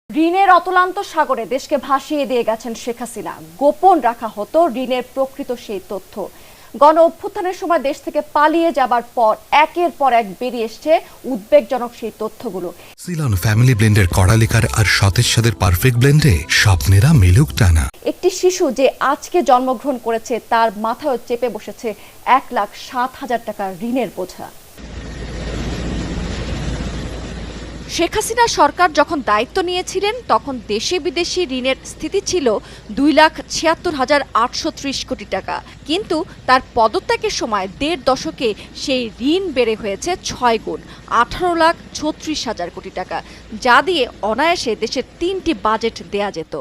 ঋণের অতলান্ত সাগরে দেশকে ভাসিয়ে দিয়ে গেছেন শেখ হাসিনা। গোপন রাখা হতো ঋণের প্রকৃত সেই তথ্য। গণ অভ্যুত্থানের সময় দেশ থেকে পালিয়ে যাবার পর একের পর এক বেরিয়ে এসছে উদ্বেগজনক সেই তথ্যগুলো। সিলন ফ্যামিলি ব্লেন্ডের কড়ালিকার আর সতেজ স্বাদের পারফেক্ট ব্লেন্ডে স্বপ্নেরা মিলুক টানা। একটি শিশু যে আজকে জন্মগ্রহণ করেছে তার মাথায় চেপে বসেছে 1,07,000 টাকার ঋণের বোঝা। শেখ হাসিনা সরকার যখন দায়িত্ব নিয়েছিলেন তখন দেশে বিদেশি ঋণের স্থিতি ছিল 2,76,830 কোটি টাকা, কিন্তু তার পদত্যাগের সময় দেড় দশকে সেই ঋণ বেড়ে হয়েছে 6 গুণ, 18,36,000 কোটি টাকা, যা দিয়ে অনায়াসে দেশের 3টি বাজেট দেয়া যেত।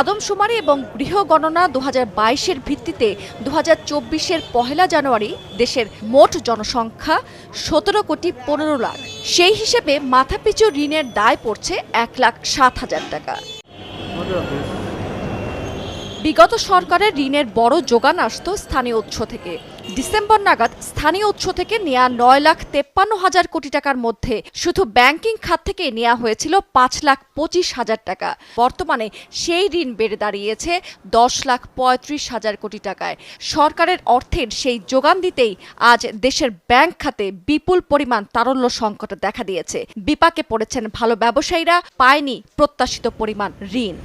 আদমশুমারি এবং গৃহগণনা 2022-এর ভিত্তিতে 2024-এর 1 জানুয়ারি দেশের মোট জনসংখ্যা 17,15 লাখ। সেই হিসেবে মাথাপিছু ঋণের দায় পড়ছে 1,07,000 টাকা। বিগত সরকারের ঋণের বড় যোগান আসত স্থানীয় উৎস থেকে। ডিসেম্বর নাগাদ স্থানীয় উৎস থেকে নেয়া 9,53,000 কোটি টাকার মধ্যে শুধু ব্যাংকিং খাত থেকে নেওয়া হয়েছিল 5,25,000 টাকা। বর্তমানে সেই ঋণ বেড়ে দাঁড়িয়েছে 10,35,000 কোটি টাকায়। সরকারের অর্থের সেই যোগান দিতেই আজ দেশের ব্যাংক খাতে বিপুল পরিমাণ তারল্য সংকট দেখা দিয়েছে। বিপাকে পড়েছেন ভালো ব্যবসায়ীরা, পায়নি প্রত্যাশিত পরিমাণ ঋণ।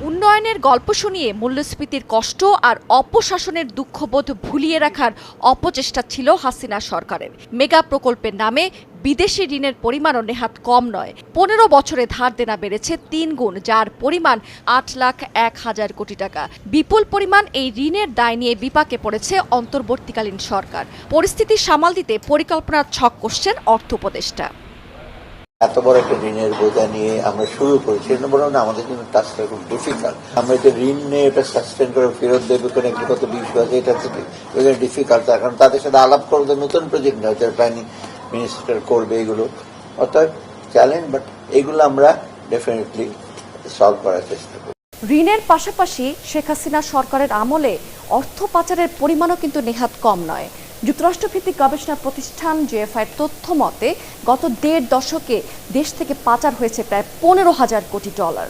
উন্নয়নের গল্প শুনিয়ে মূল্যস্ফীতির কষ্ট আর অপশাসনের দুঃখবোধ ভুলিয়ে রাখার অপচেষ্টা ছিল হাসিনা সরকারের। মেগা প্রকল্পের নামে বিদেশি ঋণের পরিমাণও নেহাত কম নয়। 15 বছরে ধার দেনা বেড়েছে 3 গুণ, যার পরিমাণ 8,01,000 কোটি টাকা। বিপুল পরিমাণ এই ঋণের দায় নিয়ে বিপাকে পড়েছে অন্তর্বর্তীকালীন সরকার। পরিস্থিতি সামাল দিতে পরিকল্পনার ছক কষছেন অর্থ উপদেষ্টা। এত বড় একটা ঋণের বোঝা নিয়ে আমরা শুরু করেছি, বরং না আমাদের জন্য টাস্কটা খুব ডিফিকাল্ট। আমরা যে ঋণ নিয়ে এটা সাস্টেন করে ফেরত দেবে কোনো একটা কত 20 বছর, এটা ডিফিকাল্ট। কারণ তাদের সাথে আলাপ করবে, নতুন প্রজেক্ট নয়, প্ল্যানিং মিনিস্টার করবে এগুলো, অর্থাৎ চ্যালেঞ্জ, বাট এগুলো আমরা ডেফিনেটলি সলভ করার চেষ্টা করি। ঋণের পাশাপাশি শেখ হাসিনা সরকারের আমলে অর্থ পাচারের পরিমাণও কিন্তু নেহাত কম নয়। যুক্তরাষ্ট্রভিত্তিক গবেষণা প্রতিষ্ঠান জেএফআইয়ের তথ্য মতে গত দেড় দশকে দেশ থেকে পাচার হয়েছে প্রায় 15,000 কোটি ডলার।